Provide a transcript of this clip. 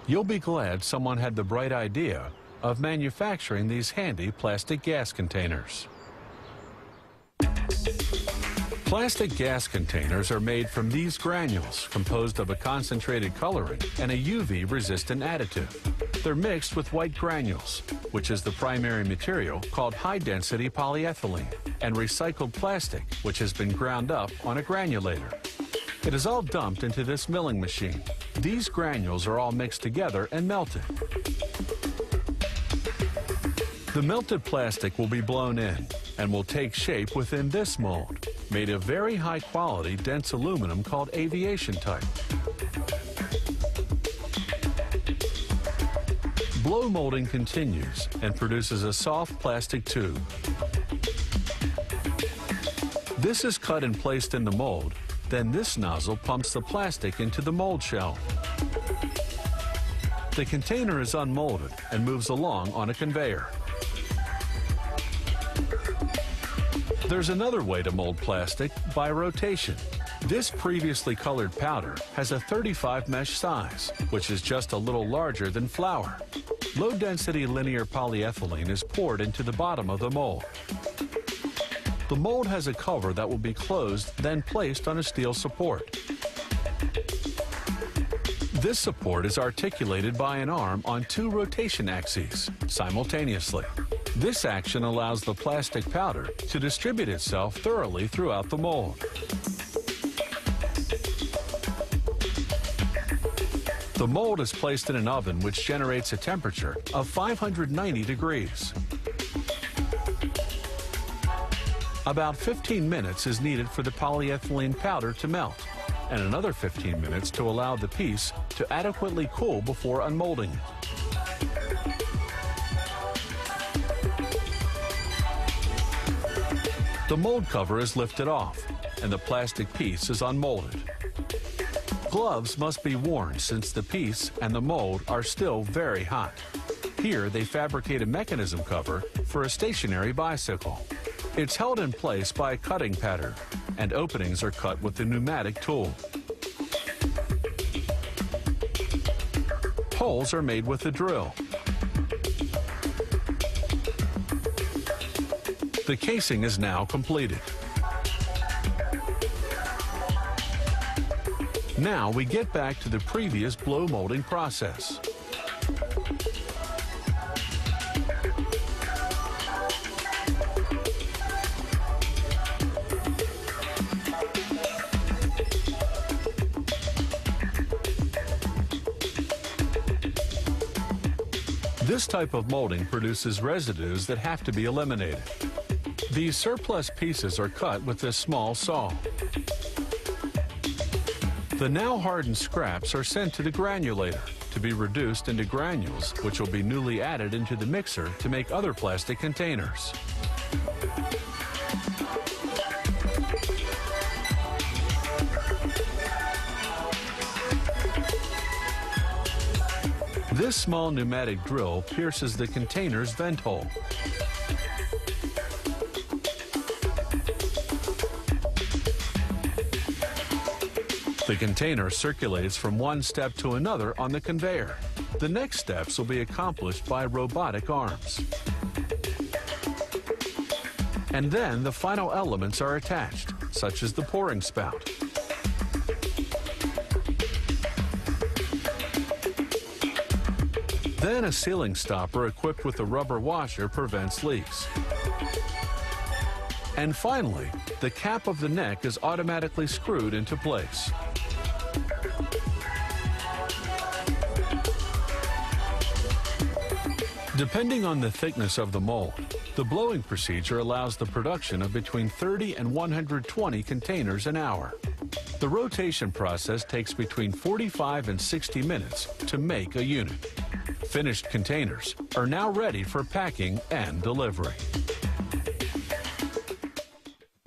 You'll be glad someone had the bright idea of manufacturing these handy plastic gas containers. Plastic gas containers are made from these granules composed of a concentrated colorant and a UV-resistant additive. They're mixed with white granules, which is the primary material called high-density polyethylene, and recycled plastic, which has been ground up on a granulator. It is all dumped into this milling machine. These granules are all mixed together and melted. The melted plastic will be blown in and will take shape within this mold, made of very high-quality dense aluminum called aviation type. Blow molding continues and produces a soft plastic tube. This is cut and placed in the mold. Then this nozzle pumps the plastic into the mold shell. The container is unmolded and moves along on a conveyor. There's another way to mold plastic, by rotation. This previously colored powder has a 35 mesh size, which is just a little larger than flour. Low-density linear polyethylene is poured into the bottom of the mold. The mold has a cover that will be closed, then placed on a steel support. This support is articulated by an arm on 2 rotation axes simultaneously. This action allows the plastic powder to distribute itself thoroughly throughout the mold. The mold is placed in an oven which generates a temperature of 590 degrees. About 15 minutes is needed for the polyethylene powder to melt, and another 15 minutes to allow the piece to adequately cool before unmolding it. The mold cover is lifted off, and the plastic piece is unmolded. Gloves must be worn since the piece and the mold are still very hot. Here they fabricate a mechanism cover for a stationary bicycle. It's held in place by a cutting pattern, and openings are cut with the pneumatic tool. Holes are made with the drill. The casing is now completed. Now we get back to the previous blow molding process. This type of molding produces residues that have to be eliminated. These surplus pieces are cut with this small saw. The now hardened scraps are sent to the granulator to be reduced into granules, which will be newly added into the mixer to make other plastic containers. This small pneumatic drill pierces the container's vent hole. The container circulates from one step to another on the conveyor. The next steps will be accomplished by robotic arms. And then the final elements are attached, such as the pouring spout. Then a sealing stopper equipped with a rubber washer prevents leaks. And finally, the cap of the neck is automatically screwed into place. Depending on the thickness of the mold, the blowing procedure allows the production of between 30 and 120 containers an hour. The rotation process takes between 45 and 60 minutes to make a unit. Finished containers are now ready for packing and delivery.